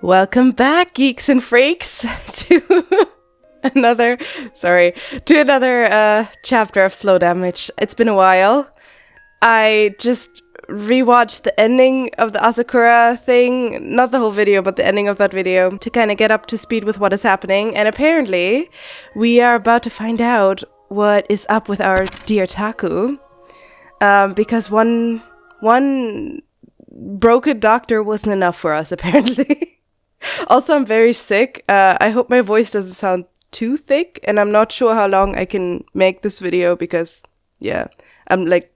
Welcome back, geeks and freaks, to another chapter of Slow Damage. It's been a while. I just rewatched the ending of the Asakura thing, not the whole video, but the ending of that video, to kind of get up to speed with what is happening. And apparently, we are about to find out what is up with our dear Taku, because one broken doctor wasn't enough for us, apparently. Also, I'm very sick. I hope my voice doesn't sound too thick, and I'm not sure how long I can make this video because, yeah, I'm like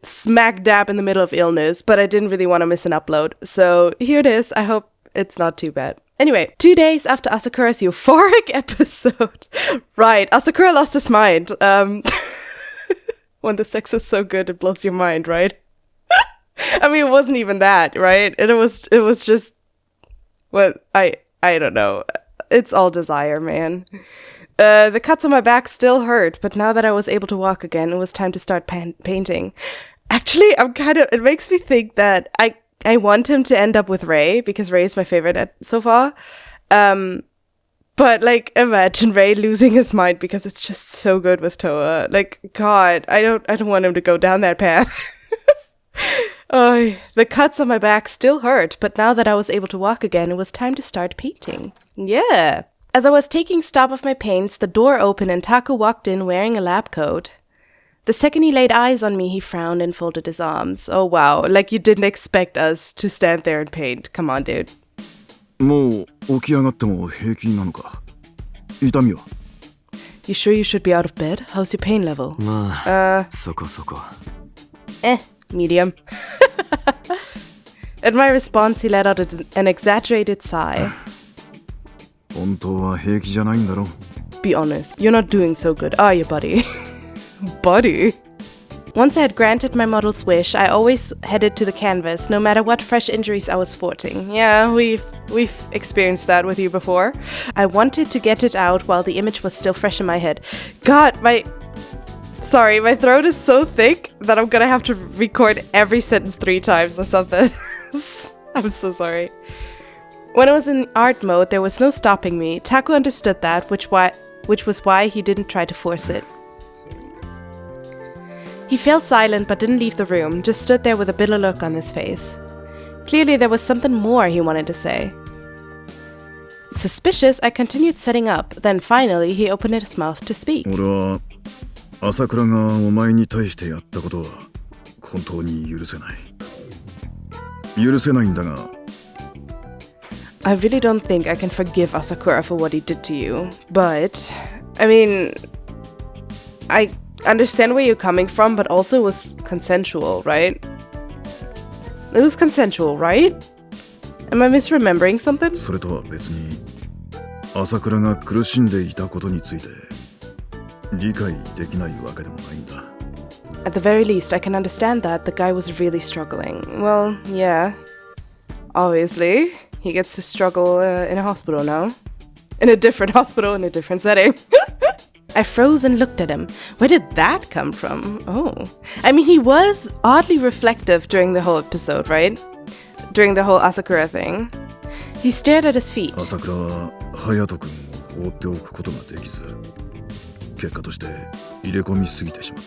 smack dab in the middle of illness, but I didn't really want to miss an upload. So here it is. I hope it's not too bad. Anyway, 2 days after Asakura's euphoric episode. Right, Asakura lost his mind. When the sex is so good, it blows your mind, right? I mean, it wasn't even that, right? It was just, well, I don't know. It's all desire, man. The cuts on my back still hurt, but now that I was able to walk again, it was time to start painting. Actually, it makes me think that I want him to end up with Rei, because Rei is my favorite so far. But, like, imagine Rei losing his mind because it's just so good with Toa. Like, God, I don't want him to go down that path. Oh, the cuts on my back still hurt, but now that I was able to walk again, it was time to start painting. Yeah. As I was taking stock of my paints, the door opened and Taku walked in wearing a lab coat. The second he laid eyes on me, he frowned and folded his arms. Oh, wow. Like you didn't expect us to stand there and paint. Come on, dude. もう起き上がっても平気なのか。痛みは You sure you should be out of bed? How's your pain level? まあ、そこそこ。Medium. At my response, he let out an exaggerated sigh. 本当は平気じゃないんだろ。Be honest, you're not doing so good, are you, buddy? Buddy? Once I had granted my model's wish, I always headed to the canvas, no matter what fresh injuries I was sporting. Yeah, we've experienced that with you before. I wanted to get it out while the image was still fresh in my head. God, my throat is so thick that I'm gonna have to record every sentence 3 times or something. I'm so sorry. When I was in art mode, there was no stopping me. Taku understood that, which was why he didn't try to force it. He fell silent but didn't leave the room, just stood there with a bitter look on his face. Clearly there was something more he wanted to say. Suspicious, I continued setting up. Then finally, he opened his mouth to speak. 俺は朝倉がお前に対してやったことは本当に許せない。許せないんだが。I really don't think I can forgive Asakura for what he did to you, but, I mean, I understand where you're coming from, but also it was consensual, right? It was consensual, right? Am I misremembering something? それとは別に、朝倉が苦しんでいたことについて理解できないわけでもないんだ。At the very least, I can understand that the guy was really struggling. Well, yeah, obviously. He gets to struggle in a hospital now. In a different hospital, in a different setting. I froze and looked at him. Where did that come from? Oh. I mean, he was oddly reflective during the whole episode, right? During the whole Asakura thing. He stared at his feet. 朝倉は隼人君を放っておくことができず、結果として入れ込みすぎてしまっ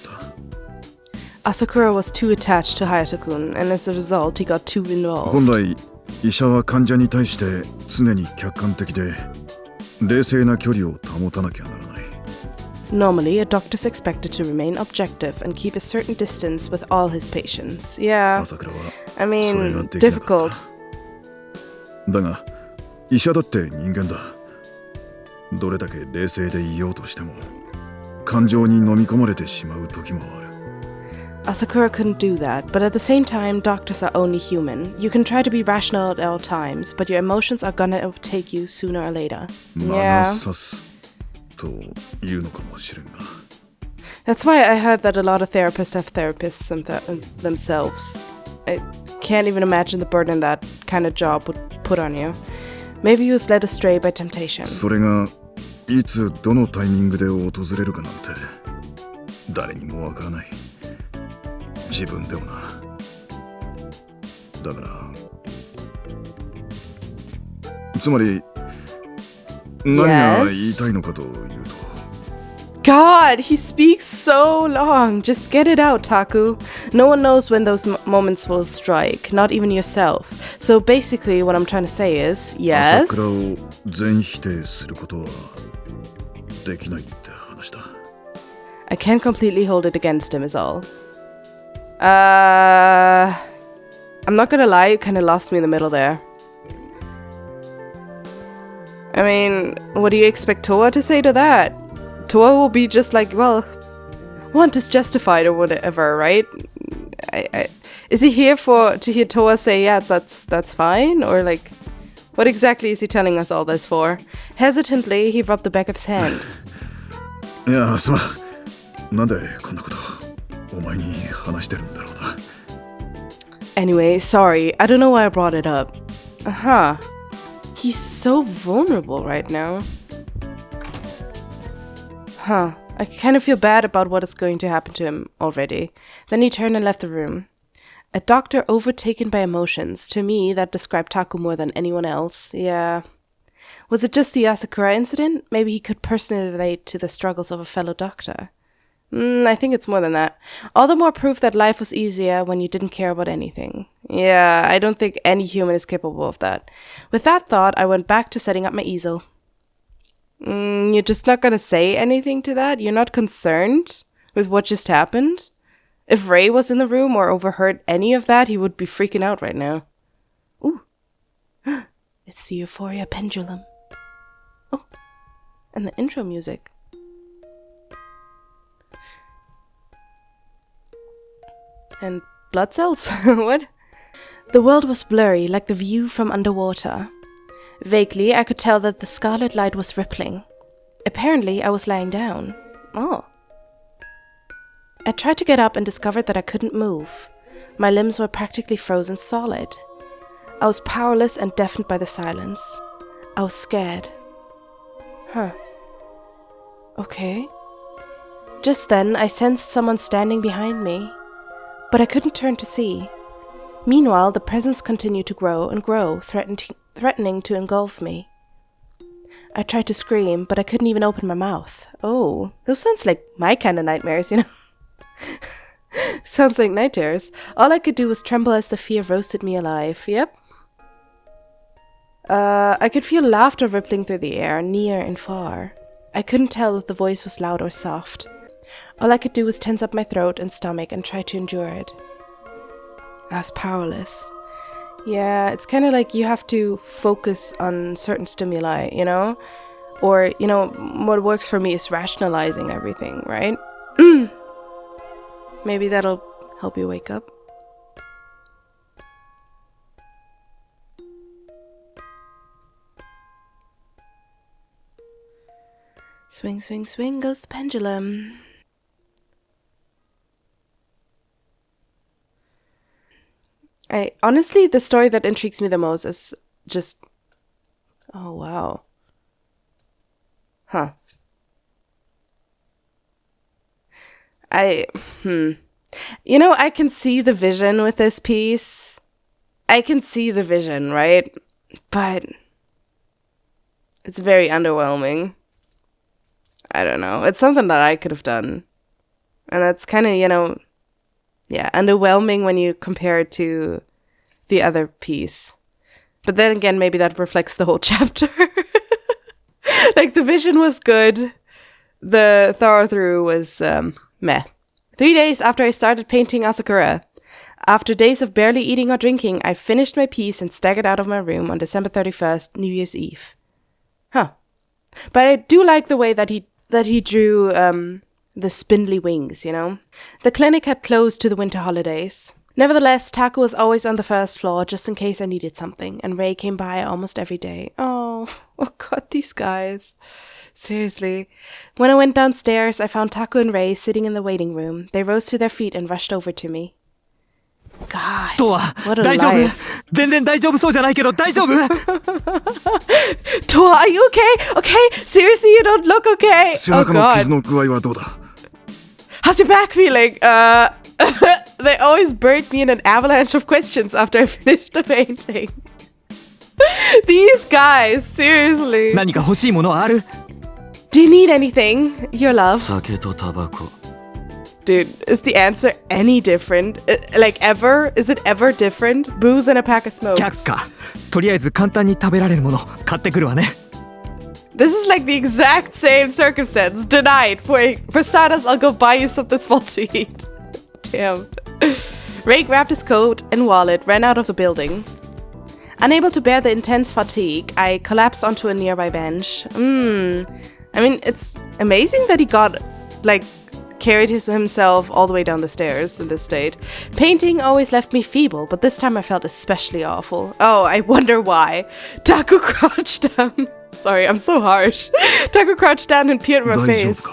た。Asakura was too attached to Hayato-kun, and as a result, he got too involved. 本来、医者は患者に対して常に客観的で冷静な距離を保たなきゃならない。Normally, a doctor's expected to remain objective and keep a certain distance with all his patients. Yeah, I mean, difficult. だが、医者だって人間だ。どれだけ冷静でいようとしても、感情に飲み込まれてしまう時もある。Asakura couldn't do that, but at the same time, doctors are only human. You can try to be rational at all times, but your emotions are gonna overtake you sooner or later. Yeah. That's why I heard that a lot of therapists have therapists themselves. I can't even imagine the burden that kind of job would put on you. Maybe he was led astray by temptation. それがいつどのタイミングで訪れるかなんて誰にもわからない。自分でもな。だからつまり何が言いたいのかというと God, he speaks so long. Just get it out, Taku. No one knows when those moments will strike, not even yourself. So basically what I'm trying to say is, yes? 朝倉を全否定することはできないって話だ I can't completely hold it against him is all. I'm not gonna lie, you kind of lost me in the middle there. I mean, what do you expect Toa to say to that? Toa will be just like, well, want is justified or whatever, right? Is he here to hear Toa say, yeah, that's fine? Or like, what exactly is he telling us all this for? Hesitantly, he rubbed the back of his hand. いや、すまん。なんでこんなことお前に話してるんだろうな。Anyway, sorry, I don't know why I brought it up. Uh-huh. He's so vulnerable right now. Huh. I kind of feel bad about what is going to happen to him already. Then he turned and left the room. A doctor overtaken by emotions. To me, that described Taku more than anyone else. Yeah. Was it just the Asakura incident? Maybe he could personally relate to the struggles of a fellow doctor. I think it's more than that. All the more proof that life was easier when you didn't care about anything. Yeah, I don't think any human is capable of that. With that thought, I went back to setting up my easel. You're just not gonna say anything to that? You're not concerned with what just happened? If Ray was in the room or overheard any of that, he would be freaking out right now. Ooh. It's the Euphoria pendulum. Oh. And the intro music. And blood cells? What? The world was blurry, like the view from underwater. Vaguely, I could tell that the scarlet light was rippling. Apparently, I was lying down. Oh. I tried to get up and discovered that I couldn't move. My limbs were practically frozen solid. I was powerless and deafened by the silence. I was scared. Huh. Okay. Just then, I sensed someone standing behind me. But I couldn't turn to see. Meanwhile, the presence continued to grow and grow, threatening to engulf me. I tried to scream, but I couldn't even open my mouth. Oh, those sounds like my kind of nightmares, you know? Sounds like night terrors. All I could do was tremble as the fear roasted me alive. Yep. I could feel laughter rippling through the air, near and far. I couldn't tell if the voice was loud or soft. All I could do was tense up my throat and stomach and try to endure it. I was powerless. Yeah, it's kind of like you have to focus on certain stimuli, you know? Or, you know, what works for me is rationalizing everything, right? Maybe that'll help you wake up. Swing, swing, swing goes the pendulum. Honestly, the story that intrigues me the most is just... Oh, wow. Huh. You know, I can see the vision with this piece. I can see the vision, right? But it's very underwhelming. I don't know. It's something that I could have done. And that's kind of, you know, yeah, underwhelming when you compare it to the other piece. But then again, maybe that reflects the whole chapter. Like, the vision was good. The thorough was, meh. 3 days after I started painting Asakura. After days of barely eating or drinking, I finished my piece and staggered out of my room on December 31st, New Year's Eve. Huh. But I do like the way that he drew, the spindly wings, you know? The clinic had closed to the winter holidays. Nevertheless, Taku was always on the first floor just in case I needed something, and Ray came by almost every day. Oh god, these guys. Seriously. When I went downstairs, I found Taku and Ray sitting in the waiting room. They rose to their feet and rushed over to me. God, what a life. 全然大丈夫そうじゃないけど大丈夫 Toa, are you okay? Okay? Seriously, you don't look okay? 背中の傷の具合はどうだ How's your back feeling? They always buried me in an avalanche of questions after I finished the painting. These guys, seriously. 何か欲しいものはある？ Do you need anything? Your love? 酒とタバコ。 Dude, is the answer any different? Like ever? Is it ever different? Booze and a pack of smokes. 却下。とりあえず簡単に食べられるもの買ってくるわね。 This is like the exact same circumstance. Denied. For starters, I'll go buy you something small to eat. Damn. Ray grabbed his coat and wallet, ran out of the building. Unable to bear the intense fatigue, I collapsed onto a nearby bench. I mean, it's amazing that he carried himself all the way down the stairs in this state. Painting always left me feeble, but this time I felt especially awful. Oh, I wonder why. Taku crouched down. Sorry, I'm so harsh. Taku crouched down and peered in my face.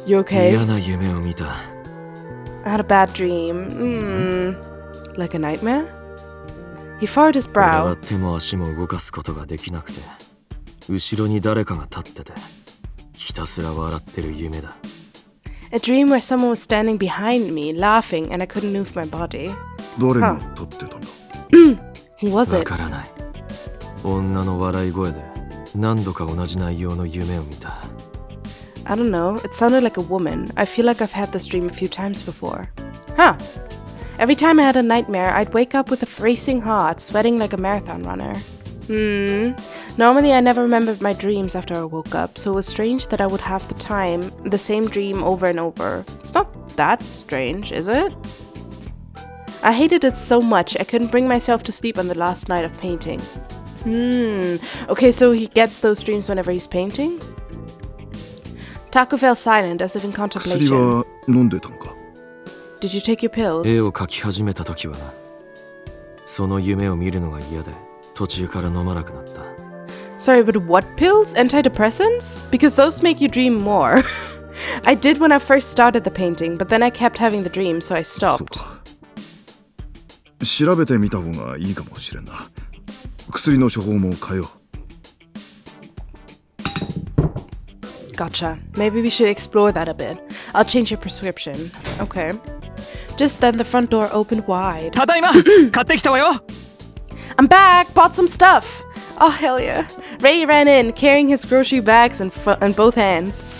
You okay? 嫌な夢を見た。 I had a bad dream. Like a nightmare? He furrowed his 俺 brow. は手も足も動かすことができなくて、後ろに誰かが立ってて、ひたすら笑ってる夢だ。 A dream where someone was standing behind me, laughing, and I couldn't move my body. 誰が撮ってたんだ？ Who was わ it? からない。女の笑い声で何度か同じ内容の夢を見た。 I don't know. It sounded like a woman. I feel like I've had this dream a few times before. Huh. Every time I had a nightmare, I'd wake up with a racing heart, sweating like a marathon runner. Normally, I never remembered my dreams after I woke up, so it was strange that I would have the same dream over and over. It's not that strange, is it? I hated it so much, I couldn't bring myself to sleep on the last night of painting. Okay, so he gets those dreams whenever he's painting? Taku fell silent, as if in 薬 contemplation. は飲んでたのか？ Did you take your pills? 絵を描き始めた時はな。その夢を見るのが嫌で、途中から飲まなくなった。 Sorry, but what pills? Antidepressants? Because those make you dream more. I did when I first started the painting, but then I kept having the dream, so I そう stopped. か。調べてみた方がいいかもしれんな。薬の処方も変えよう。 Gotcha. Maybe we should explore that a bit. I'll change your prescription. Okay. Just then the front door opened wide. ただいま買ってきたわよ。 I'm back! Bought some stuff! Oh, hell yeah. Ray ran in, carrying his grocery bags in both hands.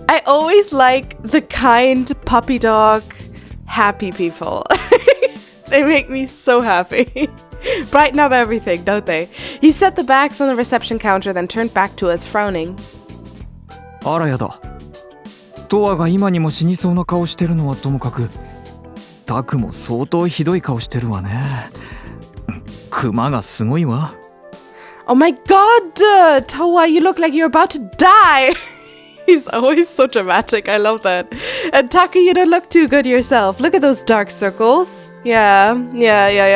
I always like the kind puppy dog, happy people. They make me so happy. Brighten up everything, don't they? He set the bags on the reception counter, then turned back to us, frowning. あらやだ。トアが今にも死にそうな顔してるのはともかく、タクも相当ひどい顔してるわね。クマがすごいわ。 Oh my god, Toa, you look like you're about to die. He's always so dramatic. I love that. And Taku, you don't look too good yourself. Look at those dark circles. Yeah.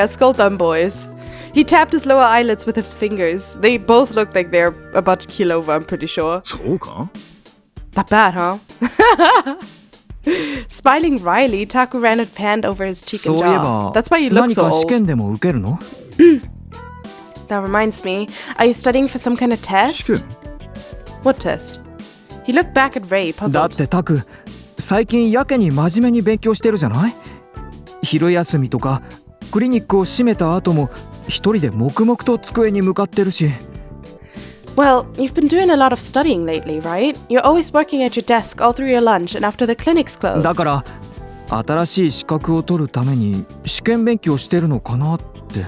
Skull thumb boys. He tapped his lower eyelids with his fingers. They both look like they're about to keel over, I'm pretty sure. そうか？ Not bad, huh? Smiling wryly, Taku ran a hand over his cheek そう and いえ jaw. ば That's why you look 何 so か試 old. 験でも受けるの？ That reminds me. Are you studying for some kind of 試 test? 験？ What test? He looked back at Ray, だっ puzzled. てタク、最近やけに真面目に勉強してるじゃない？昼休みとかクリニックを閉めた後も一人で黙々と机に向かってるし。 Well, you've been doing a lot of studying lately, right? You're always working at your desk all through your lunch and after the clinic's closed. だから新しい資格を取るために試験勉強してるのかなって。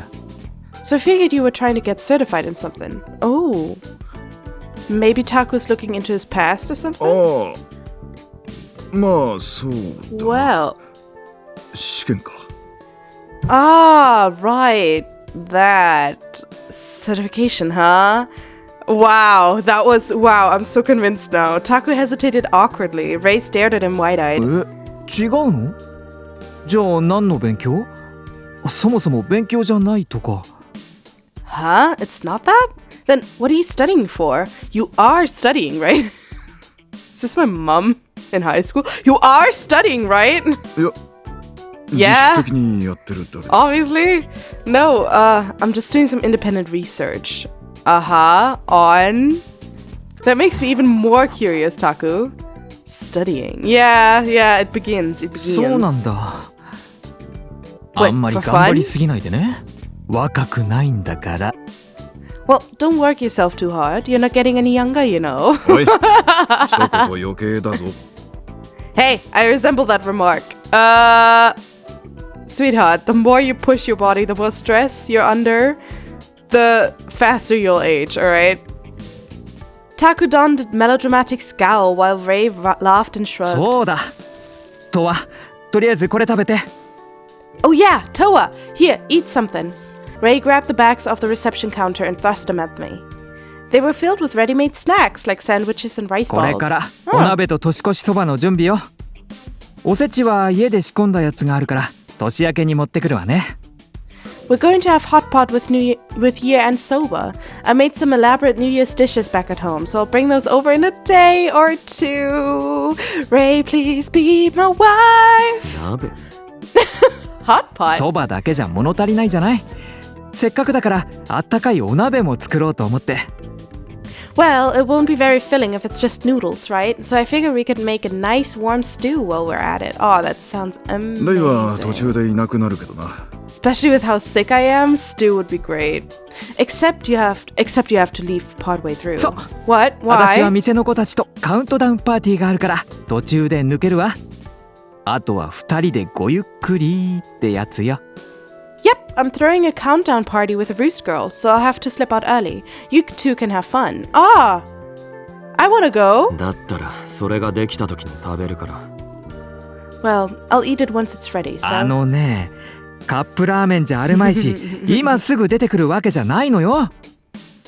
So I figured you were trying to get certified in something. Oh. Maybe Taku's looking into his past or something? ああ。まあそうだ。 Well. 試験か。 Ah, right. That certification, huh? Wow, I'm so convinced now. Taku hesitated awkwardly. Ray stared at him wide-eyed. 違うの？じゃあ何の勉強？そもそも勉強じゃないとか。 Huh? It's not that? Then what are you studying for? You are studying, right? Is this my mom in high school? You are studying, right? いや、 Yeah. 自主的にやってるだけ。 Obviously. No, I'm just doing some independent research. On... That makes me even more curious, Taku. Studying. Yeah, it begins. そうなんだ。 What, あんまり for 頑張り fun? すぎないでね。若くないんだから。 Well, don't work yourself too hard. You're not getting any younger, you know. おい、一言余計だぞ。Hey, I resemble that remark. Sweetheart, the more you push your body, the more stress you're under, the faster you'll age, alright? Taku donned a melodramatic scowl while Ray laughed and shrugged. そうだ。とは、とりあえずこれ食べて。 Oh yeah, Toa! Here, eat something. Ray grabbed the bags off the reception counter and thrust them at me. They were filled with ready-made snacks like sandwiches and rice これ balls. からお鍋と年越しそばの準備よ。おせちは家で仕込んだやつがあるから年明けに持ってくるわね。 We're going to have hot pot with year-end soba. I made some elaborate New Year's dishes back at home, so I'll bring those over in a day or two. Ray, please be my wife. 鍋 Hot pot? そばだけじゃ物足りないじゃない。せっかくだからあったかいお鍋も作ろうと思って。 Well, it won't be very filling if it's just noodles, right? So I figure we could make a nice warm stew while we're at it. Oh, that sounds レイは途 amazing. 中でいなくなるけどな。 Especially with how sick I am, stew would be great. Except you have to leave partway through. そう。 What? 私は Why? 店の子たちとカウントダウンパーティーがあるから途中で抜けるわ。あとは2人でごゆっくりってやつよ。 Yep, I'm throwing a countdown party with the Roost Girls, so I'll have to slip out early. You two can have fun. Ah! I wanna go. だったらそれができた時に食べるから。 Well, I'll eat it once it's ready, so... あのね、カップラーメンじゃあるまいし今すぐ出てくるわけじゃないのよ。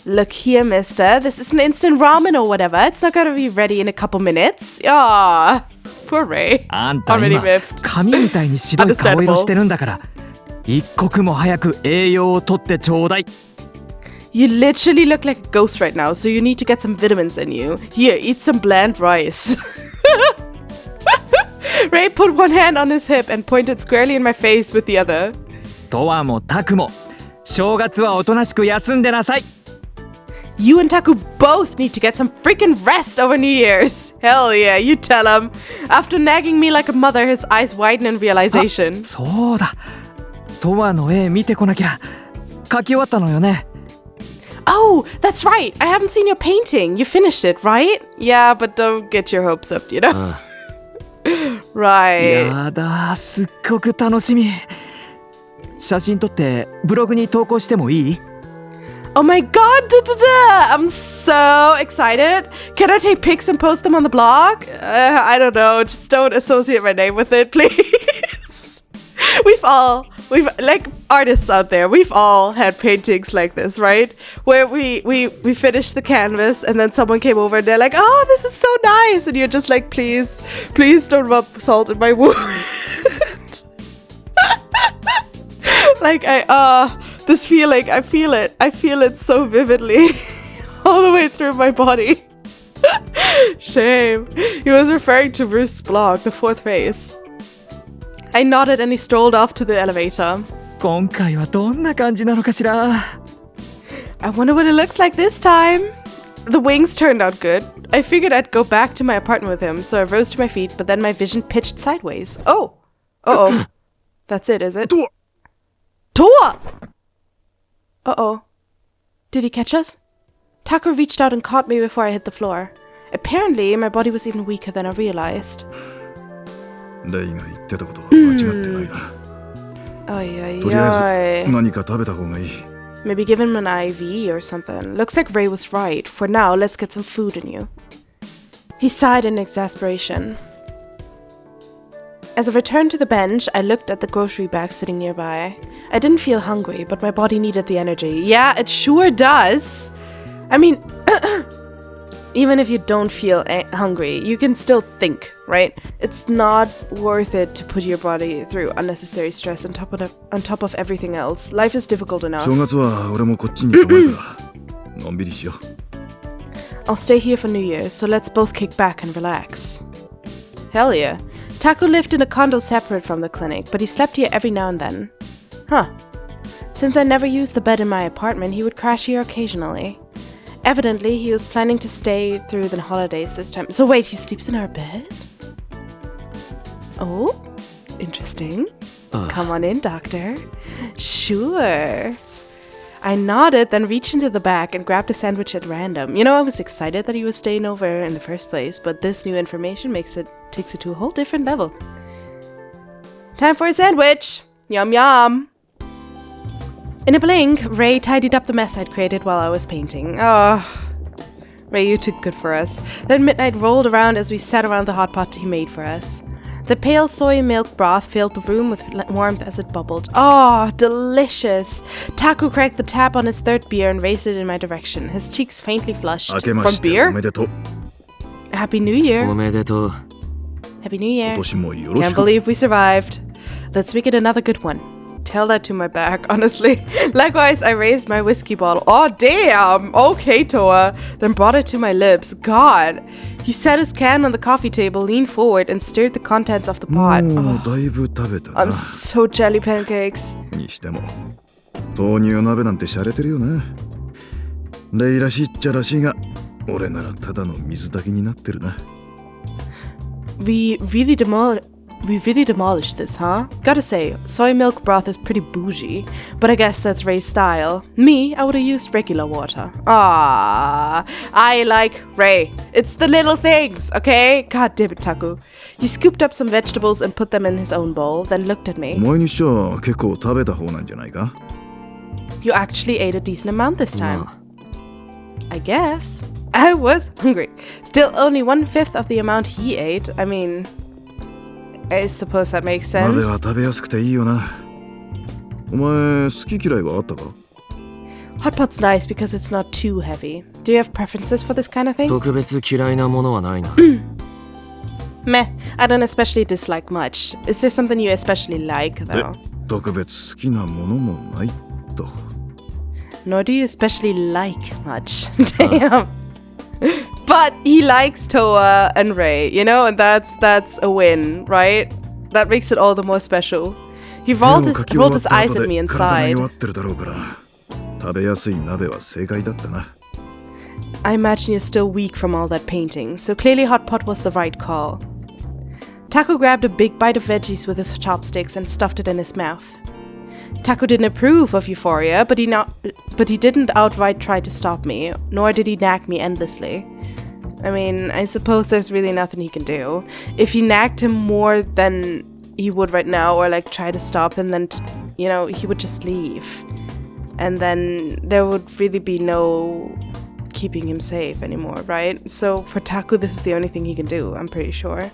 Look here, mister. This is an instant ramen or whatever. It's not gonna be ready in a couple minutes. Ah, poor Ray. あんた Already 今 miffed. 髪みたいに白い顔色してるんだから一刻も早く栄養をとってちょうだい。 You literally look like a ghost right now, so you need to get some vitamins in you. Here, eat some bland rice. Ray put one hand on his hip and pointed squarely in my face with the other. とわもたくも正月はおとなしく休んでなさい。 You and Taku both need to get some freaking rest over New Year's. Hell yeah, you tell him. After nagging me like a mother, his eyes widen in realization. そうだ。とわの絵見てこなきゃ。描き終わったのよね。 Oh, that's right. I haven't seen your painting. You finished it, right? Yeah, but don't get your hopes up, you know? あ Right. やだ、すっごく楽しみ。写真撮ってブログに投稿してもいい？ Oh my god, I'm so excited. Can I take pics and post them on the blog? I don't know, just don't associate my name with it, please. We've like artists out there, we've all had paintings like this, right? Where we finished the canvas and then someone came over and they're like, oh, this is so nice. And you're just like, please don't rub salt in my wound. Like this feeling, I feel it so vividly all the way through my body. Shame. He was referring to Bruce's blog, The Fourth Face. I nodded and he strolled off to the elevator. 今回はどんな感じなのかしら。 I wonder what it looks like this time. The wings turned out good. I figured I'd go back to my apartment with him, so I rose to my feet, but then my vision pitched sideways. Oh. Uh-oh. That's it, is it? Toa! Toa! Uh-oh. Did he catch us? Taku reached out and caught me before I hit the floor. Apparently, my body was even weaker than I realized. レイが言ってたことは間違ってないな。 Ay, とりあ ay, えず ay. 何か食べた方がいい。 Maybe give him an IV or something. Looks like Ray was right. For now, let's get some food in you. He sighed in exasperation. As I returned to the bench, I looked at the grocery bag sitting nearby. I didn't feel hungry, but my body needed the energy. Yeah, it sure does. I mean, even if you don't feel hungry, you can still think, right? It's not worth it to put your body through unnecessary stress on top of everything else. Life is difficult enough. 正月は俺もこっちに泊まるからのんびりしよう。 I'll stay here for New Year's, so let's both kick back and relax. Hell yeah. Taku lived in a condo separate from the clinic, but he slept here every now and then. Huh. Since I never used the bed in my apartment, he would crash here occasionally. Evidently, he was planning to stay through the holidays this time. So wait, he sleeps in our bed? Oh, interesting. Come on in, doctor. Sure. I nodded, then reached into the bag and grabbed a sandwich at random. You know, I was excited that he was staying over in the first place, but this new information takes it to a whole different level. Time for a sandwich! Yum yum! In a blink, Ray tidied up the mess I'd created while I was painting. Oh, Ray, you took good for us. Then midnight rolled around as we sat around the hot pot he made for us. The pale soy milk broth filled the room with warmth as it bubbled. Oh, delicious! Taku cracked the tap on his third beer and raised it in my direction, his cheeks faintly flushed. From beer? Happy New Year! おめでとう。 Happy New Year! 今年もよろし Can't く。 believe we survived. Let's make it another good one. Tell that to my back, honestly. Likewise, I raised my whiskey bottle. Oh, damn! Okay, Toa. Then brought it to my lips. God. He set his can on the coffee table, leaned forward, and stirred the contents of the pot. もうだいぶ食べたな。 I'm so jelly pancakes. にしても豆乳鍋なんて洒落てるよな。レイらしいっちゃらしいが、俺ならただの水炊きになってるな。We really demolished this, huh? Gotta say, soy milk broth is pretty bougie, but I guess that's Ray's style. Me, I would have used regular water. Ah, I like Ray. It's the little things, okay? God damn it, Taku. He scooped up some vegetables and put them in his own bowl, then looked at me. お前にしちゃ結構食べた方なんじゃないか? You actually ate a decent amount this time. ま I guess. I was hungry. Still only 1/5 of the amount he ate. I mean, I suppose that makes 鍋 sense. は食べやすくていいよな。お前好き嫌いはあったか? Hot pot's nice because it's not too heavy. Do you have preferences for this kind of thing? 特別嫌いなものはないな。 Meh, I don't especially dislike much. Is there something you especially like, で though? 特別好きなものもないと。 Nor do you especially like much. Damn. But he likes Toa and Ray, you know, and that's a win, right? That makes it all the more special. He rolled his eyes at me and 体が sighed. 弱ってるだろうから食べやすい鍋は正解だったな。 I imagine you're still weak from all that painting, so clearly hot pot was the right call. Taku grabbed a big bite of veggies with his chopsticks and stuffed it in his mouth. Taku didn't approve of Euphoria, but he didn't outright try to stop me, nor did he nag me endlessly. I mean, I suppose there's really nothing he can do. If he nagged him more than he would right now, or like try to stop him, then, you know, he would just leave. And then there would really be no keeping him safe anymore, right? So for Taku, this is the only thing he can do, I'm pretty sure.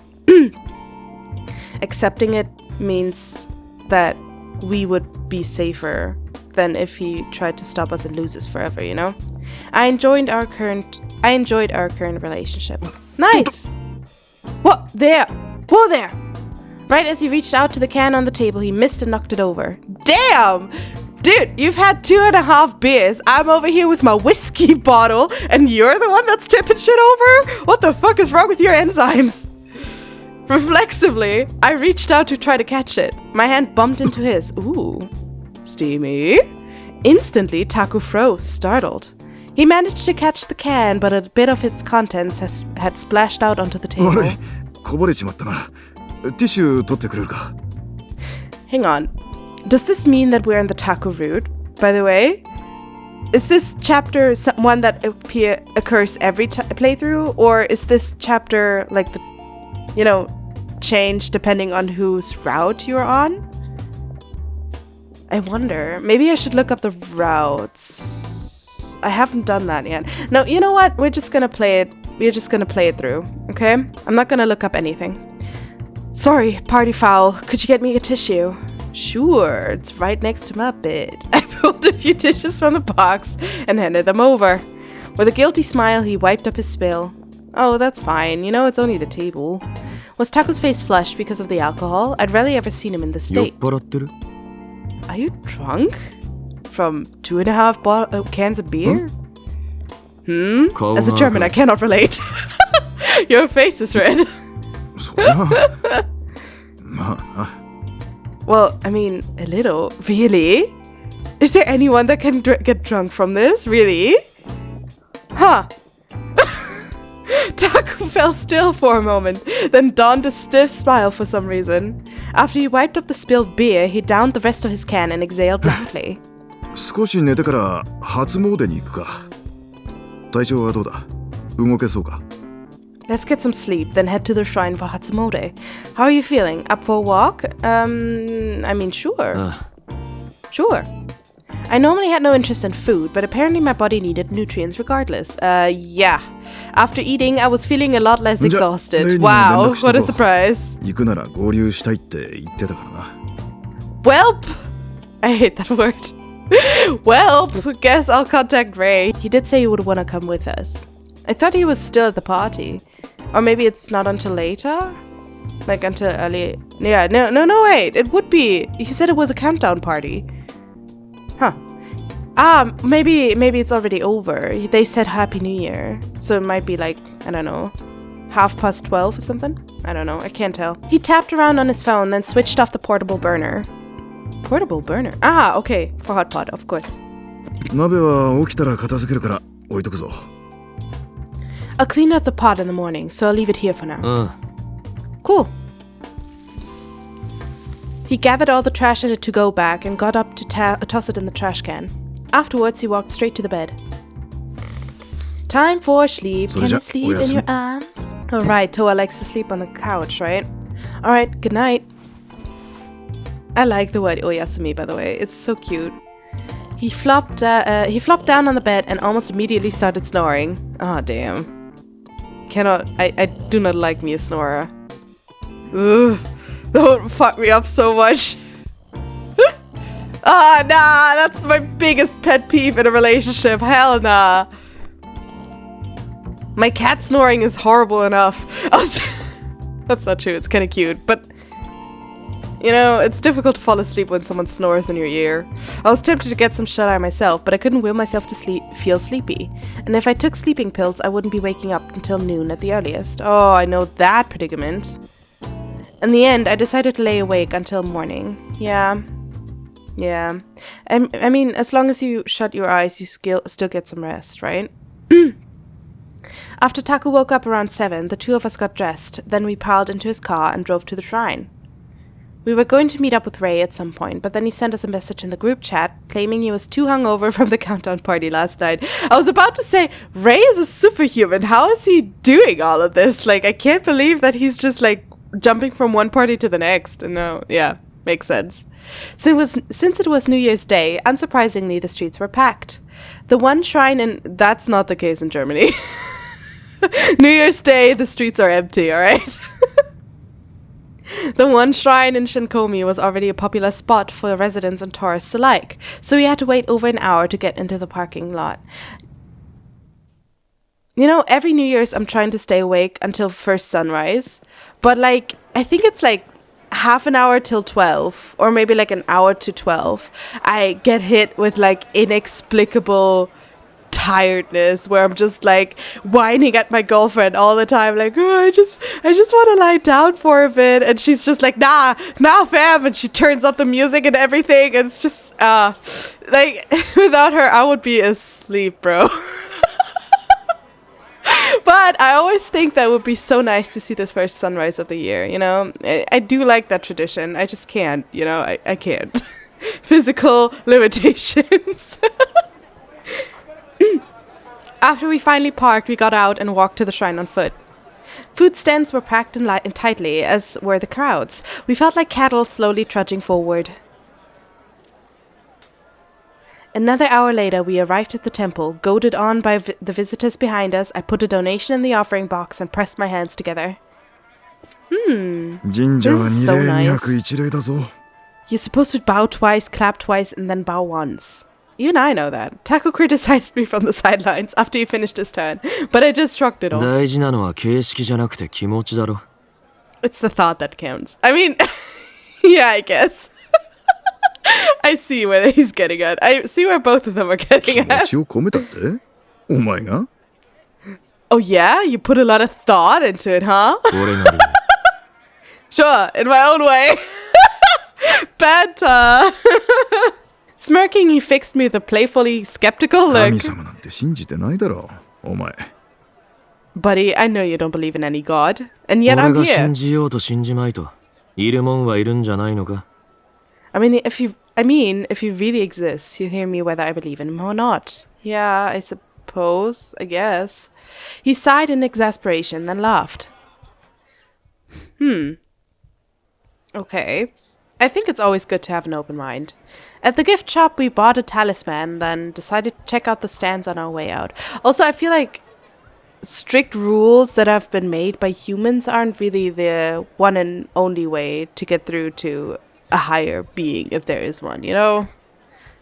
Accepting it means that we would be safer than if he tried to stop us and lose us forever, you know? I enjoyed our current relationship. Nice! What? There! Whoa there! Right as he reached out to the can on the table, he missed and knocked it over. Damn! Dude, you've had 2.5 beers. I'm over here with my whiskey bottle, and you're the one that's tipping shit over? What the fuck is wrong with your enzymes? Reflexively, I reached out to try to catch it. My hand bumped into his. Ooh. Steamy. Instantly, Taku froze, startled. He managed to catch the can, but a bit of its contents had splashed out onto the table. 悪い、こぼれちまったな。ティッシュ取ってくれるか? Hang on. Does this mean that we're in the Taku route, by the way? Is this chapter one that occurs every playthrough? Or is this chapter, like, the, you know, change depending on whose route you're on? I wonder. Maybe I should look up the routes. I haven't done that yet. No, you know what? We're just gonna play it. We're just gonna play it through, okay? I'm not gonna look up anything. Sorry, party foul. Could you get me a tissue? Sure, it's right next to my bed. I pulled a few tissues from the box and handed them over. With a guilty smile, he wiped up his spill. Oh, that's fine. You know, it's only the table. Was Taku's face flushed because of the alcohol? I'd rarely ever seen him in this 酔っ state. 払ってる? Are you drunk? From 2.5 cans of beer? As a German, I cannot relate. Your face is red. そりゃまあ Well, I mean, a little. Really? Is there anyone that can get drunk from this? Really? Huh. Taku fell still for a moment, then donned a stiff smile for some reason. After he wiped up the spilled beer, he downed the rest of his can and exhaled loudly. 少し寝てから初詣に行くか。体調はどうだ？動けそうか？ Let's get some sleep, then head to the shrine for Hatsumode. How are you feeling? Up for a walk? I mean, sure. Sure. I normally had no interest in food, but apparently my body needed nutrients regardless. Yeah. After eating, I was feeling a lot less exhausted. Wow, what a surprise. 行くなら合流したいって言ってたからな。Welp! I hate that word. Welp! Guess I'll contact Ray. He did say he would want to come with us. I thought he was still at the party. Or maybe it's not until later? Like until early... Yeah, no, wait. It would be. He said it was a countdown party. Huh. Maybe it's already over. They said Happy New Year. So it might be like, I don't know, 12:30 or something? I don't know. I can't tell. He tapped around on his phone, then switched off the portable burner. Portable burner? Ah, okay. For hot pot, of course. 鍋は起きたら片付けるから置いとくぞ。I'll clean up the pot in the morning, so I'll leave it here for now. Cool. He gathered all the trash in a to-go bag and got up to toss it in the trash can. Afterwards, he walked straight to the bed. Time for sleep. Can you sleep in your arms? Alright, Toa likes to sleep on the couch, right? Alright, good night. I like the word oyasumi, by the way. It's so cute. He flopped down on the bed and almost immediately started snoring. Oh, damn. I do not like me a snorer. Ugh. That would fuck me up so much. Nah, that's my biggest pet peeve in a relationship. Hell nah. My cat snoring is horrible enough. That's not true, it's kind of cute, but you know, it's difficult to fall asleep when someone snores in your ear. I was tempted to get some shut-eye myself, but I couldn't will myself to feel sleepy. And if I took sleeping pills, I wouldn't be waking up until noon at the earliest. Oh, I know that predicament. In the end, I decided to lay awake until morning. Yeah. I mean, as long as you shut your eyes, you still get some rest, right? After Taku woke up around 7, the two of us got dressed. Then we piled into his car and drove to the shrine. We were going to meet up with Ray at some point, but then he sent us a message in the group chat claiming he was too hungover from the countdown party last night. I was about to say, Ray is a superhuman. How is he doing all of this? Like, I can't believe that he's just like jumping from one party to the next. No, yeah, makes sense. Since it was New Year's Day, unsurprisingly, the streets were packed. The one shrine that's not the case in Germany. New Year's Day, the streets are empty, alright? The one shrine in Shinkomi was already a popular spot for residents and tourists alike, so we had to wait over an hour to get into the parking lot. You know, every New Year's I'm trying to stay awake until first sunrise, but like, I think it's like half an hour till 12, or maybe like an hour to 12, I get hit with like inexplicable tiredness where I'm just like whining at my girlfriend all the time, like, oh, I just want to lie down for a bit, and she's just like, nah fam, and she turns up the music and everything, and it's just like without her I would be asleep, bro. But I always think that would be so nice to see this first sunrise of the year, you know? I do like that tradition. I just can't, you know? I can't. Physical limitations. After we finally parked, we got out and walked to the shrine on foot. Food stands were packed and tightly, as were the crowds. We felt like cattle slowly trudging forward. Another hour later, we arrived at the temple. Goaded on by the visitors behind us, I put a donation in the offering box and pressed my hands together. This is so nice. You're supposed to bow twice, clap twice, and then bow once. Even I know that. Taku criticized me from the sidelines after he finished his turn, but I just shrugged it off. It's the thought that counts. I mean, yeah, I guess. I see where he's getting at. I see where both of them are getting at. Oh yeah? You put a lot of thought into it, huh? Sure, in my own way. Banter. Smirking, he fixed me with a playfully skeptical look. Buddy, I know you don't believe in any god, and yet I'm here. I mean, I mean, if he really exists, he'll hear me whether I believe in him or not. Yeah, I suppose, I guess. He sighed in exasperation, then laughed. Okay. I think it's always good to have an open mind. At the gift shop, we bought a talisman, then decided to check out the stands on our way out. Also, I feel like strict rules that have been made by humans aren't really the one and only way to get through to a higher being, if there is one, you know?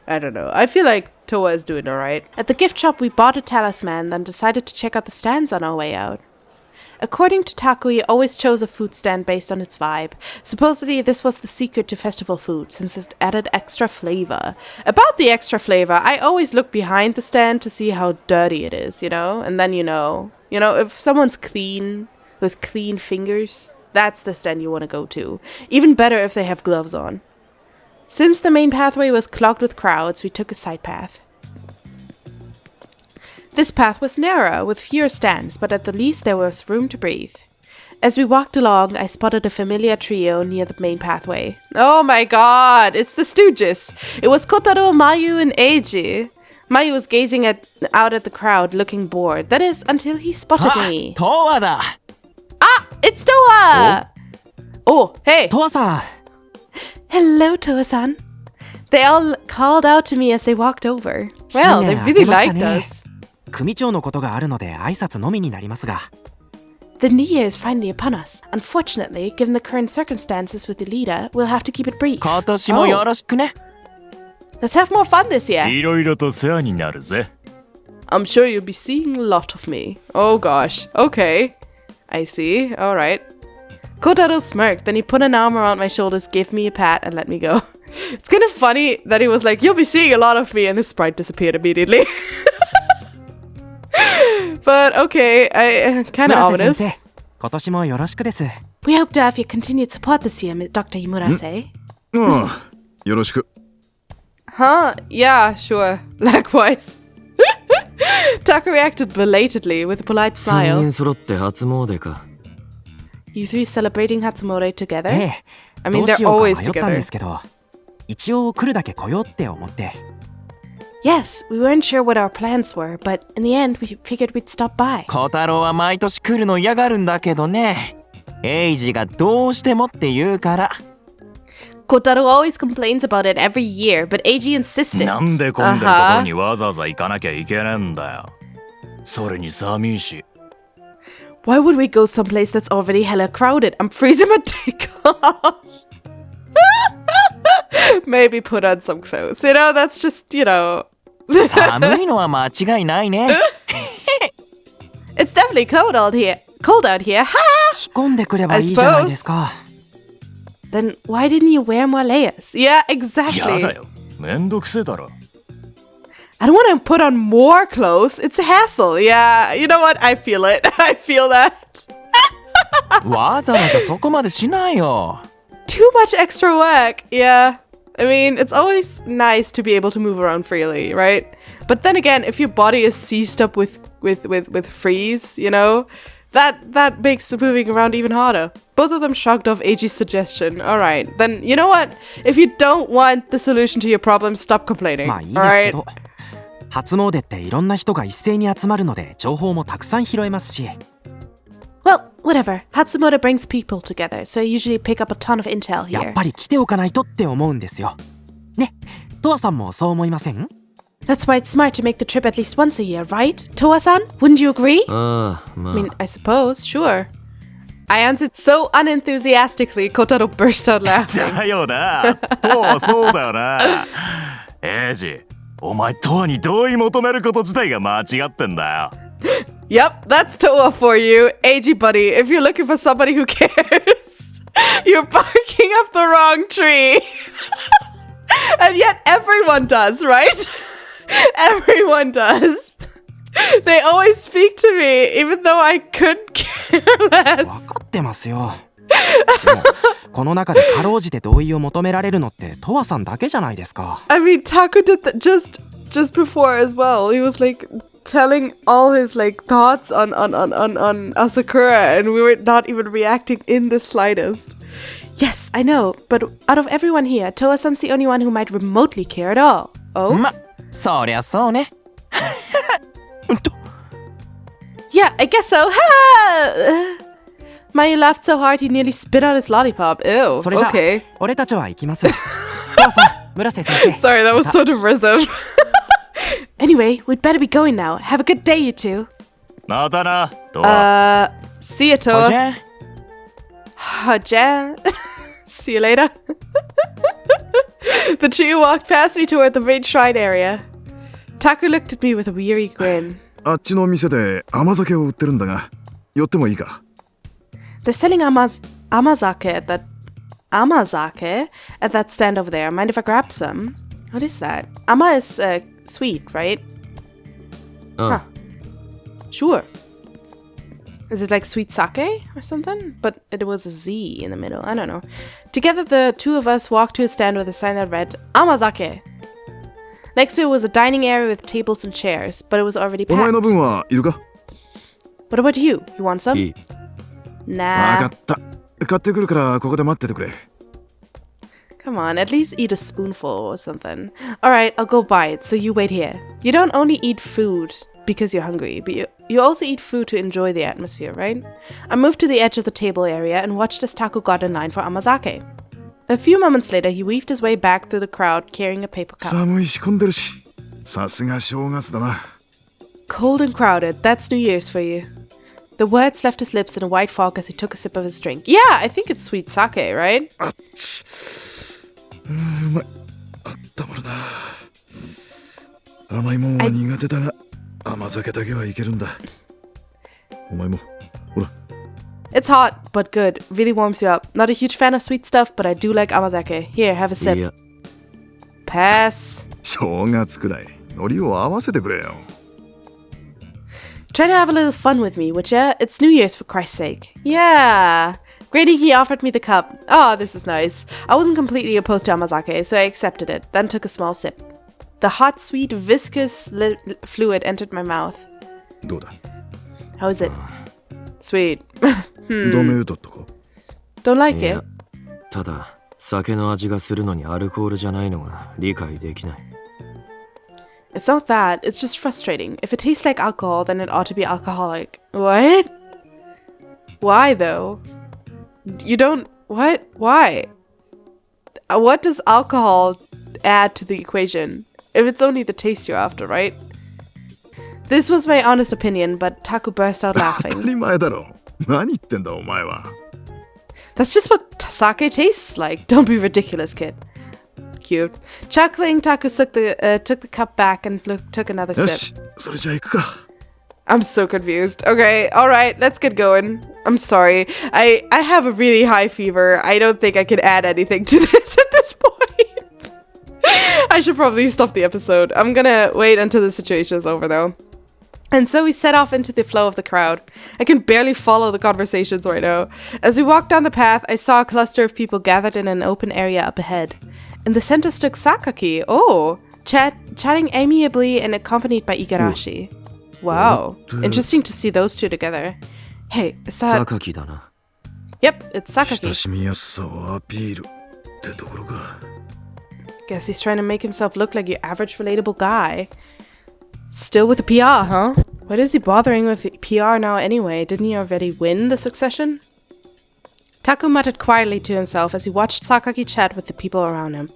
I don't know. I feel like Toa is doing alright. At the gift shop, we bought a talisman, then decided to check out the stands on our way out. According to Taku, he always chose a food stand based on its vibe. Supposedly, this was the secret to festival food, since it added extra flavor. About the extra flavor, I always look behind the stand to see how dirty it is, you know? And then you know, if someone's clean, with clean fingers, that's the stand you want to go to. Even better if they have gloves on. Since the main pathway was clogged with crowds, we took a side path. This path was narrower, with fewer stands, but at the least there was room to breathe. As we walked along, I spotted a familiar trio near the main pathway. Oh my god, it's the Stooges! It was Kotaro, Mayu, and Eiji. Mayu was gazing out at the crowd, looking bored. That is, until he spotted me. Toa da! Ah! It's Toa! Oh, hey! Toa-san! Hello, Toa-san. They all called out to me as they walked over. Well, they really liked us. 組長のことがあるので挨拶のみになりますが The new year is finally upon us. Unfortunately, given the current circumstances with the leader, we'll have to keep it brief. 今年もよろしくね Let's have more fun this year. いろいろと世話になるぜ I'm sure you'll be seeing a lot of me. Oh gosh. Okay. I see. Alright. Kotaro smirked, then he put an arm around my shoulders, gave me a pat, and let me go. It's kind of funny that he was like, you'll be seeing a lot of me, and his sprite disappeared immediately. But okay, kind of 村瀬 ominous. 先生今年もよろしくです We hope to have your continued support this year, Dr. Imurase. ああ、よろしく。 Huh? Yeah, sure. Likewise. Taku reacted belatedly with a polite 3 smile. 人揃って初詣か You three celebrating Hatsumode together? ええ I ど mean, う they're しようか迷 always ったん together. ですけど一応来るだけ来ようって思って Yes, we weren't sure what our plans were, but in the end, we figured we'd stop by. 小太郎は毎年来るの嫌がるんだけどねエイジがどうしてもって言うから Kotaro always complains about it every year, but Eiji insisted. なんで混んでるところにわざわざ行かなきゃいけねえんだよそれに寒いし Why would we go someplace that's already hella crowded? I'm freezing my dick off. Maybe put on some clothes. You know, that's just, you know. 寒いのは間違いないね It's definitely cold out here. Cold out here. Ha! 着込んでくればいいじゃないですか Then why didn't you wear more layers? Yeah, や exactly. だよめんどくせえだろ I don't want to put on more clothes. It's a hassle. Yeah, you know what? I feel it. I feel that. わざわざそこまでしないよ Too much extra work. Yeah. I mean, it's always nice to be able to move around freely, right? But then again, if your body is seized up with freeze, you know, that makes moving around even harder. Both of them shrugged off Eiji's suggestion. All right, then you know what? If you don't want the solution to your problem, stop complaining. まあいいで All すけ right. ど初詣っていろんな人が一斉に集まるので情報もたくさん拾えますし Well, whatever. Hatsumode brings people together, so I usually pick up a ton of intel や here. っぱり来ておかないとって思うんですよねトアさんもそう思いません That's why it's smart to make the trip at least once a year, right? Toa-san, wouldn't you agree? ああま I あ mean, I suppose, sure. I answered so unenthusiastically, Kotaro burst out laughing. だよなとはそうだよなエイジお前とわに同意求めること自体が間違ってんだよ Yep, that's Toa for you. Eiji buddy, if you're looking for somebody who cares, you're barking up the wrong tree. And yet everyone does, right? Everyone does. They always speak to me, even though I couldn't care 分 less. かってますよでもこの中でかろうじて同意を求められるのってトアさんだけじゃないですか I mean, Taku did that just before as well. He was like, telling all his like thoughts on Asakura, and we were not even reacting in the slightest. Yes, I know, but out of everyone here, Toa-san's the only one who might remotely care at all. Oh? そりゃそうね。Yeah, I guess so. Ha! Mayu laughed so hard he nearly spit out his lollipop. Ew. それじゃあ、 Okay. 俺たちは行きます。父さん、村瀬先生。 Sorry, that was so derisive. Anyway, we'd better be going now. Have a good day, you two. またな、とは。See ya, ほじ Toa. ゃ Jan. See you later. The trio walked past me toward the main shrine area. Taku looked at me with a weary grin. あっちの店で甘酒を売ってるんだが、寄ってもいいか？ They're selling amazake at that stand over there. Mind if I grab some? What is that? Ama is sweet, right? Huh. Sure. Is it like sweet sake or something? But it was a Z in the middle. I don't know. Together, the two of us walked to a stand with a sign that read Amazake. Next to it was a dining area with tables and chairs, but it was already お前 packed. の分はいるか？ What about you? You want some? いい。Nah. わかった。買ってくるからここで待っててくれ。 Come on, at least eat a spoonful or something. Alright, I'll go buy it, so you wait here. You don't only eat food because you're hungry, but you also eat food to enjoy the atmosphere, right? I moved to the edge of the table area and watched as Taku got in line for amazake. A few moments later, he weaved his way back through the crowd carrying a paper cup. 寒いし混んでるし。さすが正月だな。 Cold and crowded, that's New Year's for you. The words left his lips in a white fog as he took a sip of his drink. Yeah, I think it's sweet sake, right? あっち。うまい。あったまるな。甘いもんは苦手だが、甘酒だけはいけるんだ。お前も、ほら。 It's hot, but good. Really warms you up. Not a huge fan of sweet stuff, but I do like amazake. Here, have a い sip. や、 Pass. 正月くらい、海苔を合わせてくれよ。 Try to have a little fun with me, would ya? It's New Year's, for Christ's sake. Yeah. Greeting, he offered me the cup. Oh, this is nice. I wasn't completely opposed to amazake, so I accepted it, then took a small sip. The hot, sweet, viscous fluid entered my mouth. どうだ？ How is it? Sweet. ダメだったか？ Don't like い it? や、ただ酒の味がするのにアルコールじゃないのが理解できない。 It's not that. It's just frustrating. If it tastes like alcohol, then it ought to be alcoholic. What? Why, though? You don't... What? Why? What does alcohol add to the equation? If it's only the taste you're after, right? This was my honest opinion, but Taku burst out 当た laughing. り前だろ。何言ってんだお前は。 That's just what sake tastes like. Don't be ridiculous, kid. Cute. Chuckling, Taku took the cup back and took another よ sip. し、それじゃ行くか。 I'm so confused. Okay, alright, let's get going. I'm sorry. I have a really high fever. I don't think I can add anything to this at this point. I should probably stop the episode. I'm gonna wait until the situation is over though. And so we set off into the flow of the crowd. I can barely follow the conversations right now. As we walked down the path, I saw a cluster of people gathered in an open area up ahead. In the center stood Sakaki. Oh, chatting amiably and accompanied by Igarashi. Wow, interesting to see those two together. Hey, is that... 榊だな。 Yep, it's 親 Sakaki. しみやすさをアピールってところか。 Guess he's trying to make himself look like your average relatable guy. Still with the PR, huh? What is he bothering with PR now anyway? Didn't he already win the succession? Taku muttered quietly to himself as he watched Sakaki chat with the people around him.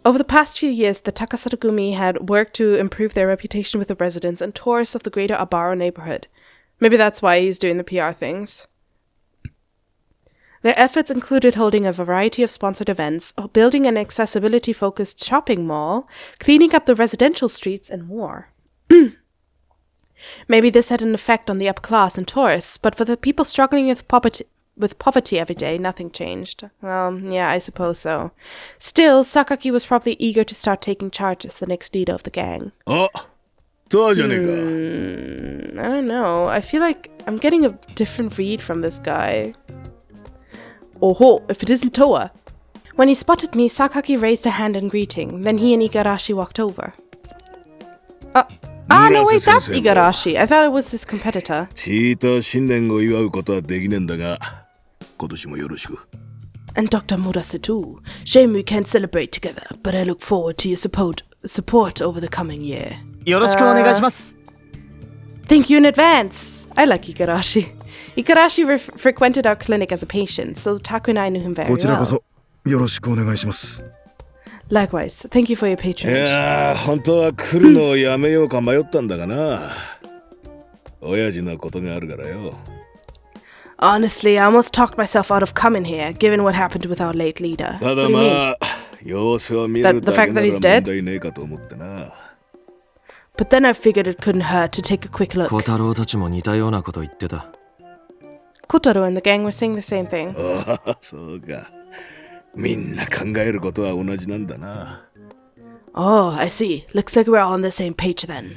Over the past few years, the Takasatogumi had worked to improve their reputation with the residents and tourists of the greater Abaro neighborhood. Maybe that's why he's doing the PR things. Their efforts included holding a variety of sponsored events, building an accessibility-focused shopping mall, cleaning up the residential streets, and more. Maybe this had an effect on the upper class and tourists, but for the people struggling with poverty every day, nothing changed. Well, yeah, I suppose so. Still, Sakaki was probably eager to start taking charge as the next leader of the gang. あ、トアじゃねえか。 I don't know. I feel like I'm getting a different read from this guy. Oh, if it isn't Toa. When he spotted me, Sakaki raised a hand in greeting. Then he and Igarashi walked over. Ah, no, wait, that's Igarashi. I thought it was his competitor. チーター新年を祝うことはできねえんだが、今年もよろしく。 And Dr. Murase too. Shame we can't celebrate together, but I look forward to your support over the coming year. よろしくお願いします。 Thank you in advance. I like Igarashi. Igarashi frequented our clinic as a patient, so Taku and I knew him very こちらこ well. そよろしくお願いします。 Likewise, thank you for your い patronage. やー、本当は来るのをやめようか迷ったんだがな。親父のことがあるからよ。 Honestly, I almost talked myself out of coming here, given what happened with our late leader. た What だ do you ま mean? あ、様子を見る The だ fact け that なら he's 問 dead? 題ねえかと思ってな。 But then I figured it couldn't hurt to take a quick look. 小太郎たちも似たようなこと言ってた。 Kotaro and the gang were saying the same thing. ああ、そうか。みんな考えることは同じなんだな。 Oh, I see. Looks like we're all on the same page then.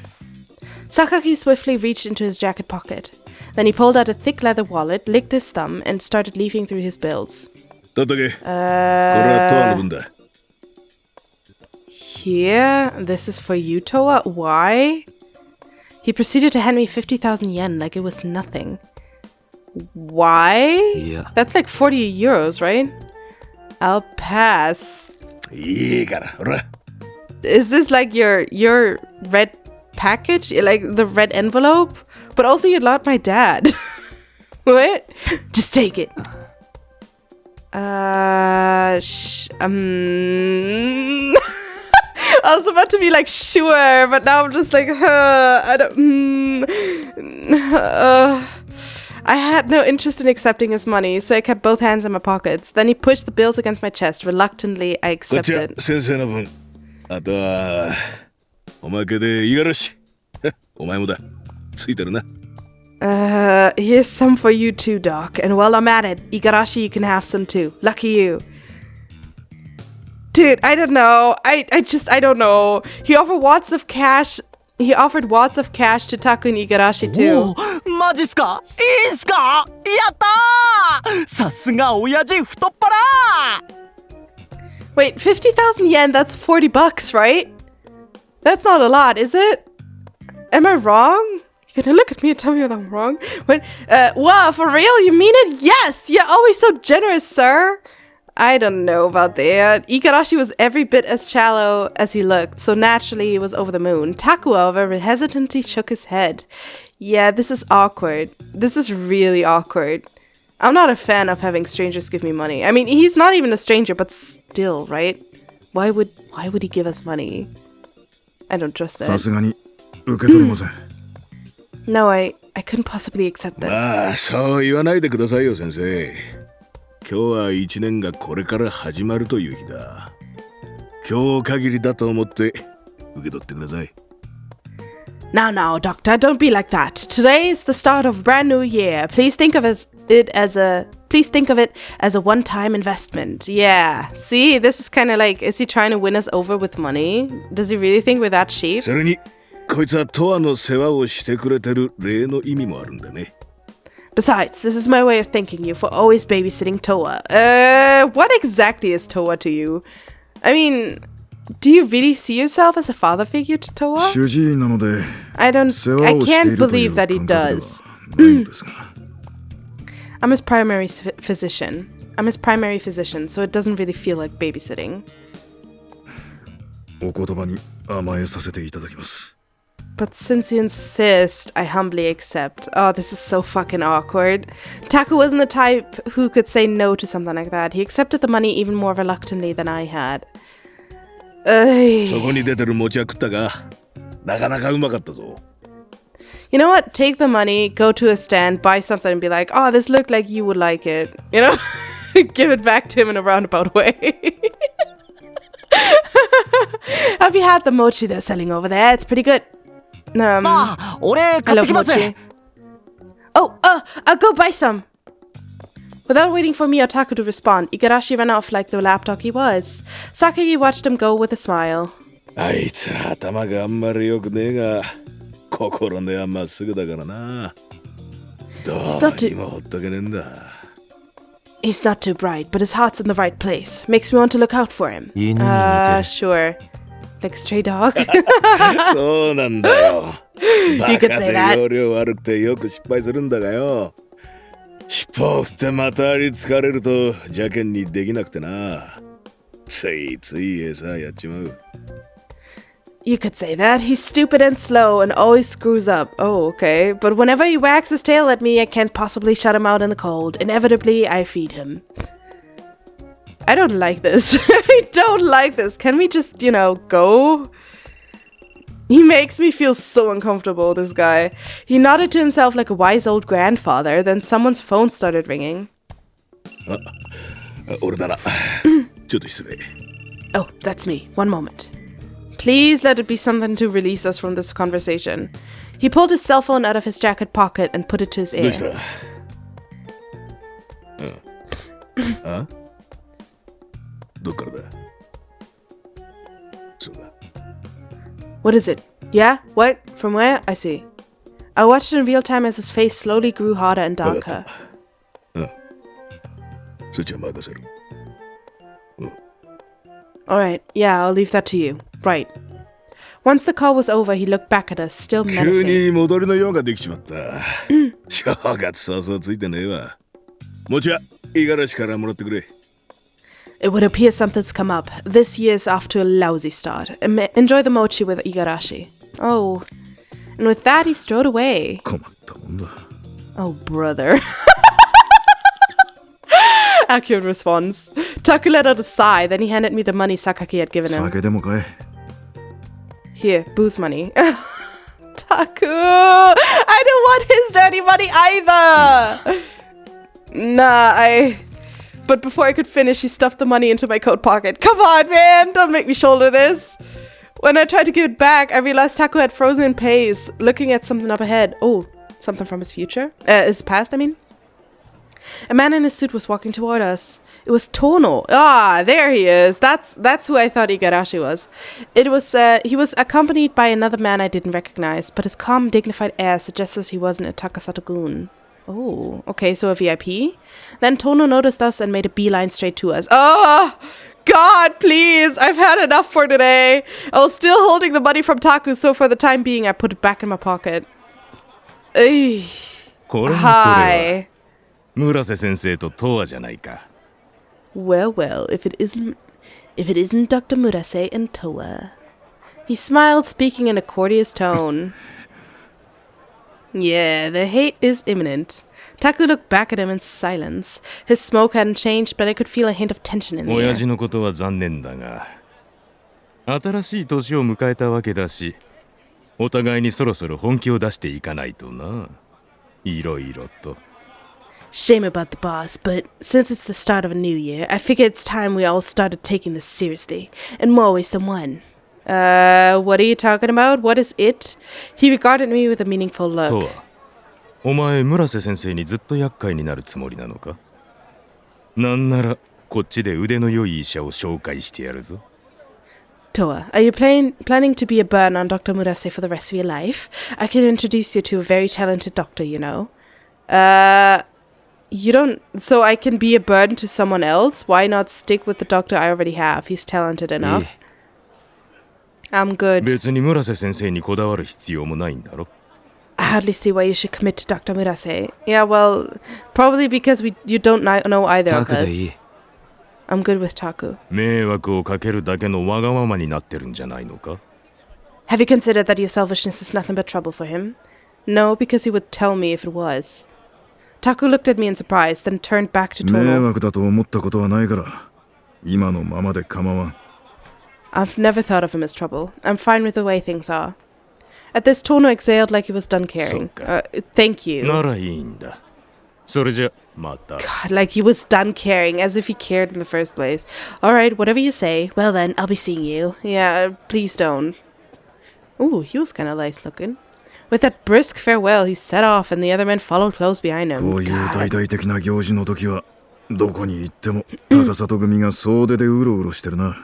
Sakaki swiftly reached into his jacket pocket. Then he pulled out a thick leather wallet, licked his thumb, and started leafing through his bills. だったけ、これはトアの分だ。 Here, this is for you, Toa. Why? He proceeded to hand me 50,000 yen like it was nothing. Why? Yeah. That's like 40 euros, right? I'll pass. いいから、ほら。 Is this like your red package? Like the red envelope? But also you lot my dad. What? Just take it. I was about to be like, sure, but now I'm just like, I don't. I had no interest in accepting his money, so I kept both hands in my pockets. Then he pushed the bills against my chest. Reluctantly, I こっちは accepted. 先生の分。あとは、おまけで五十嵐。お前もだ。ついてるな。 Here's some for you too, Doc. And while I'm at it, Igarashi, you can have some too. Lucky you. Dude, I don't know. I don't know. He offered watts of cash to Taku and Igarashi too. マジっすか？いいっすか？やったー！さすが親父太っ腹ー！ Wait, 50,000 yen, that's 40 bucks, right? That's not a lot, is it? Am I wrong? You're gonna look at me and tell me that I'm wrong? Wait, wow, for real? You mean it? Yes! You're always so generous, sir! I don't know about that. Igarashi was every bit as shallow as he looked, so naturally he was over the moon. Taku, however, hesitantly shook his head. Yeah, this is awkward. This is really awkward. I'm not a fan of having strangers give me money. I mean, he's not even a stranger, but still, right? Why would he give us money? I don't trust さ that. すがに受け取れません。 No, I couldn't possibly accept this. まあ、そう言わないでくださいよ、先生。今日は一年がこれから始まるという日だ。今日限りだと思って受け取ってください。 Now, Doctor, don't be like that. Today is the start of a brand new year. Please think of it as a one-time investment. Yeah. See, this is kind of like, is he trying to win us over with money? Does he really think we're that cheap? それに、こいつはトアの世話をしてくれてる礼の意味もあるんだね。 Besides, this is my way of thanking you for always babysitting Toa. What exactly is Toa to you? I mean, do you really see yourself as a father figure to Toa? 主治医なので I 世話をしてい can't るとい believe う that he 感覚では does. ないのですが。 I'm his primary physician. So it doesn't really feel like babysitting. お言葉に甘えさせていただきます。 But since you insist, I humbly accept. Oh, this is so fucking awkward. Taku wasn't the type who could say no to something like that. He accepted the money even more reluctantly than I had. そこに出てる餅は食ったが、なかなかうまかったぞ。 You know what? Take the money, go to a stand, buy something and be like, oh, this looked like you would like it. You know? Give it back to him in a roundabout way. Have you had the mochi they're selling over there? It's pretty good. ああ、俺 I 買って love きます。 mochi. Oh, I'll go buy some. Without waiting for me or Taku to respond, Igarashi ran off like the lapdog he was. Sakagi watched him go with a smile. あいつ頭があんまり良くねえが、心根はまっすぐだからな。どうにもほっとけねえんだ。 He's not too bright, but his heart's in the right place. Makes me want to look out for him. 犬に似てる。 Sure. Like a stray dog? そうなんだよ。 You バ could カ say で that. 容量悪くてよく失敗するんだがよ。尻尾を振ってまたあり疲れると邪険にできなくてな。ついつい餌やっちまう。 You could say that. He's stupid and slow and always screws up. Oh, okay. But whenever he wags his tail at me, I can't possibly shut him out in the cold. Inevitably, I feed him. I don't like this. I don't like this. Can we just, go? He makes me feel so uncomfortable, this guy. He nodded to himself like a wise old grandfather, then someone's phone started ringing. 俺だな。ちょっと失礼。 Oh, that's me. One moment. Please let it be something to release us from this conversation. He pulled his cell phone out of his jacket pocket and put it to his どう ear. したあどっからだそうだ。 What is it? Yeah? What? From where? I see. I watched in real time as his face slowly grew harder and わかっ darker. た。そっちは任せる。 Alright, yeah, I'll leave that to you. Right. Once the call was over, he looked back at us, still 急 menacing. に戻りの用ができちまった。正月早々ついてねえわ。もちは五十嵐からもらってくれ。 It would appear something's come up. This year's off to a lousy start. Enjoy the mochi with Igarashi. Oh. And with that, he strode away. 困ったもんだ。 Oh, brother. Accurate response. Taku let out a sigh, then he handed me the money Sakaki had given him. 酒でも買え。 Here, booze money. Taku! I don't want his dirty money either! Nah, But before I could finish, he stuffed the money into my coat pocket. Come on, man! Don't make me shoulder this! When I tried to give it back, I realized Taku had frozen in pace, looking at something up ahead. Oh, something from his future? His past, I mean? A man in a suit was walking toward us. It was Tono. Ah, there he is. That's who I thought Igarashi was. He was accompanied by another man I didn't recognize, but his calm, dignified air suggested he wasn't a Takasato-gun. Oh, okay, so a VIP? Then Tono noticed us and made a beeline straight to us. Oh, God, please! I've had enough for today. I was still holding the money from Taku, so for the time being, I put it back in my pocket. Ugh. これは Hi. 村瀬先生とトワじゃないか。 Well, if it isn't Dr. Murase and Toa. He smiled, speaking in a courteous tone. Yeah, the hate is imminent. Taku looked back at him in silence. His smoke hadn't changed, but I could feel a hint of tension in the 親 air. 父のことは残念だが、新しい年を迎えたわけだし、お互いにそろそろ本気を出していかないとな。いろいろと。 Shame about the boss, but since it's the start of a new year, I figure it's time we all started taking this seriously, in more ways than one. What are you talking about? What is it? He regarded me with a meaningful ト look. ワ、お前村瀬先生にずっと厄介になるつもりなのか？なんならこっちで腕の良い医者を紹介してやるぞ。 Toa, are you planning to be a burden on Dr. Murase for the rest of your life? I can introduce you to a very talented doctor, you know. You don't... So I can be a burden to someone else? Why not stick with the doctor I already have? He's talented enough. I'm good. 別に村瀬先生にこだわる必要もないんだろ。 I hardly see why you should commit to Dr. Murase. Yeah, well, probably because you don't know either of タクで us. いい。 I'm good with Taku. 迷惑をかけるだけのわがままになってるんじゃないのか？ Have you considered that your selfishness is nothing but trouble for him? No, because he would tell me if it was. Taku looked at me in surprise, then turned back to 迷 Tono. 惑だと思ったことはないから、今のままで構わん。 I've never thought of him as trouble. I'm fine with the way things are. At this, Tono exhaled like he was done caring. Thank you. ならいいんだ。それじゃまた。 God, like he was done caring, as if he cared in the first place. Alright, whatever you say. Well then, I'll be seeing you. Yeah, please don't. Ooh, he was kinda nice looking. With that brisk farewell, he set off, and the other men followed close behind him. こういう God. 大々的な行事の時は、どこに行っても高里組が総出でうろうろしてるな。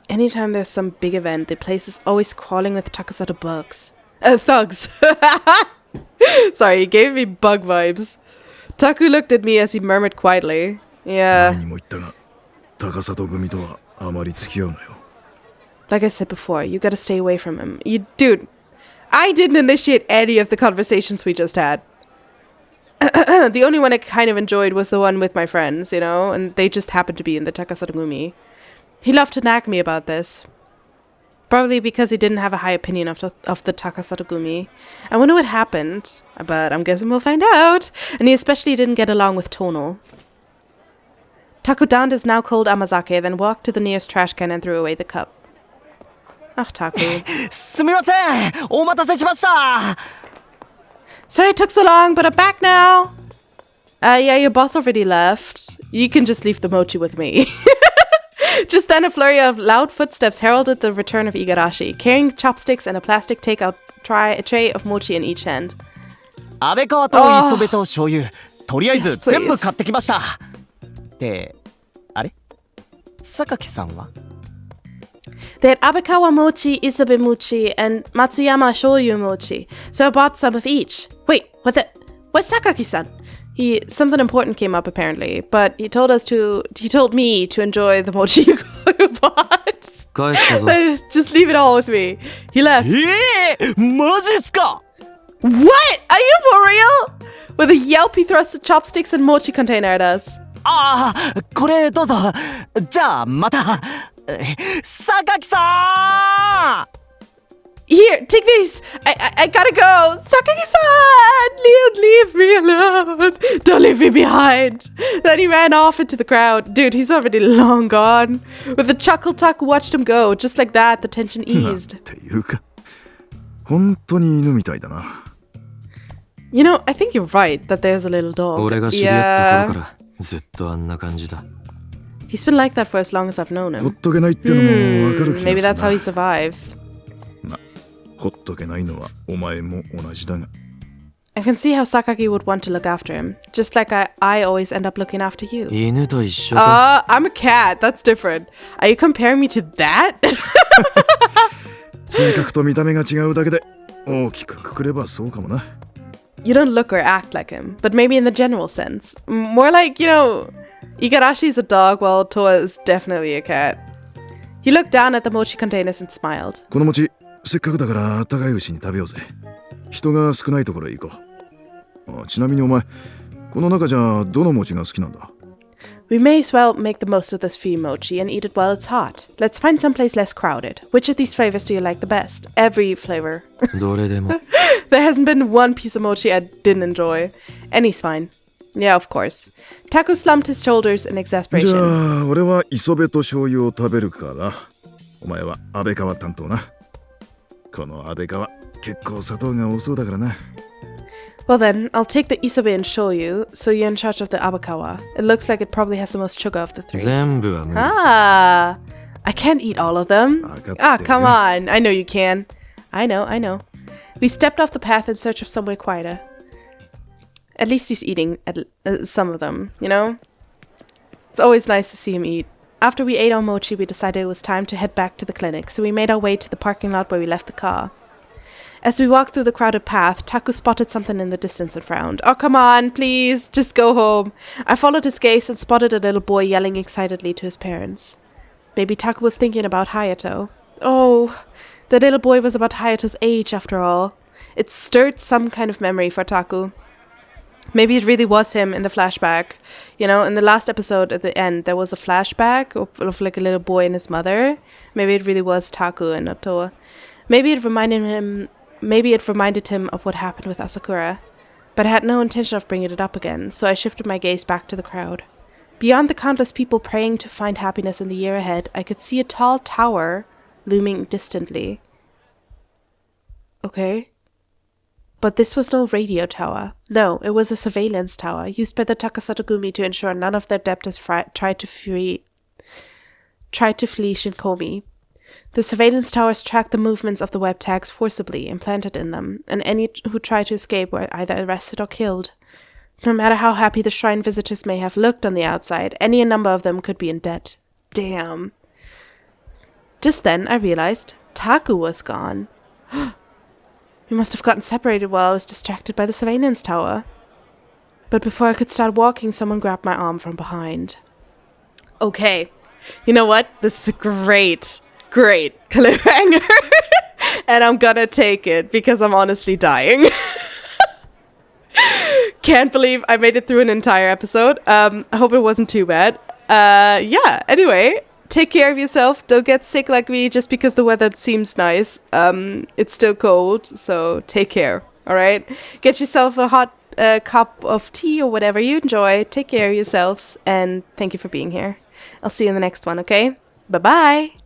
Anytime there's some big event, the place is always crawling with Takasato bugs. Thugs. Sorry, he gave me bug vibes. Taku looked at me as he murmured quietly. 前 Yeah. にも言ったが、高里組とはあまり付き合うなよ。Like I said before, you gotta stay away from him. Dude, I didn't initiate any of the conversations we just had. The only one I kind of enjoyed was the one with my friends, you know, and they just happened to be in the Takasatogumi. He loved to nag me about this. Probably because he didn't have a high opinion of the Takasatogumi. I wonder what happened, but I'm guessing we'll find out. And he especially didn't get along with Tono. Taku downed his now cold amazake, then walked to the nearest trash can and threw away the cup. Ach, Taku. すみませんお待たせしました Sorry it took so long, but I'm back now. Yeah, your boss already left. You can just leave the mochi with me. Just then a flurry of loud footsteps heralded the return of Igarashi, carrying chopsticks and a plastic takeout tray of mochi in each hand. 安倍川と磯辺と醤油とりあえず Yes, please. 全部買ってきましたってあれ榊さんは They had Abikawa mochi, Isobe mochi, and Matsuyama shoyu mochi, so I bought some of each. Wait, what's Sakaki-san? Something important came up apparently, but he told me to enjoy the mochi you bought. 帰ったぞ Just leave it all with me. He left. マジっすか What? Are you for real? With a yelp, he thrust the chopsticks and mochi container at us. ああこれどうぞじゃあまた榊さん Here, take these. I gotta go. Sakaki-san, leave me alone. Don't leave me behind. Then he ran off into the crowd. Dude, he's already long gone. With a chuckle, Taku watched him go. Just like that, the tension なん eased. ていうか本当に犬みたいだな You know, I think you're right that there's a little dog. 俺が知り合った頃からずっとあんな感じだ He's been like that for as long as I've known ほっ him. とけないってのもわかる気が Maybe す that's る how な he survives. ほっとけないのはお前も同じだが I can see how Sakaki would want to look after him. Just like I always end up looking after you. 犬と一緒か I'm a cat. That's different. Are you comparing me to that? 性格と見た目が違うだけで大きくくくればそうかもな You don't look or act like him, but maybe in the general sense. More like, you know, Igarashi is a dog while Toa is definitely a cat. He looked down at the mochi containers and smiled. この餅せっかくだからあったかいうちに食べようぜ人が少ないところへ行こうあちなみにお前この中じゃどの餅が好きなんだ We may as well make the most of this free mochi and eat it while it's hot. Let's find someplace less crowded. Which of these flavors do you like the best? Every flavor. どれでも There hasn't been one piece of mochi I didn't enjoy. Any's fine. Yeah, of course. Taku slumped his shoulders in じ exasperation. ゃあ俺は磯辺と醤油を食べるからお前は安倍川担当なこの安倍川結構砂糖が多そうだからな Well then, I'll take the isobe and shoyu, so you're in charge of the abakawa. It looks like it probably has the most sugar of the three. 全部は無理 Ah, I can't eat all of them. Ah, come on. I know you can. I know. We stepped off the path in search of somewhere quieter. At least he's eating some of them, you know? It's always nice to see him eat. After we ate our mochi, we decided it was time to head back to the clinic, so we made our way to the parking lot where we left the car. As we walked through the crowded path, Taku spotted something in the distance and frowned. Oh, come on, please, just go home. I followed his gaze and spotted a little boy yelling excitedly to his parents. Maybe Taku was thinking about Hayato. Oh, the little boy was about Hayato's age after all. It stirred some kind of memory for Taku. Maybe it really was him in the flashback. You know, in the last episode at the end, there was a flashback of like a little boy and his mother. Maybe it really was Taku and not Toa. Maybe it reminded him of what happened with Asakura. But I had no intention of bringing it up again, so I shifted my gaze back to the crowd. Beyond the countless people praying to find happiness in the year ahead, I could see a tall tower looming distantly. Okay. But this was no radio tower. No, it was a surveillance tower used by the Takasatogumi to ensure none of their debtors tried to flee Shinkomi. The surveillance towers tracked the movements of the web tags forcibly implanted in them, and any who tried to escape were either arrested or killed. No matter how happy the shrine visitors may have looked on the outside, any number of them could be in debt. Damn. Just then, I realized Taku was gone. We must have gotten separated while I was distracted by the surveillance tower. But before I could start walking, someone grabbed my arm from behind. Okay. You know what? This is a great Great cliffhanger. And I'm gonna take it because I'm honestly dying. Can't believe I made it through an entire episode. I hope it wasn't too bad. Yeah, anyway, take care of yourself. Don't get sick like me just because the weather seems nice. It's still cold, so take care, all right? Get yourself a hot cup of tea or whatever you enjoy. Take care of yourselves, and thank you for being here. I'll see you in the next one, okay? Bye-bye.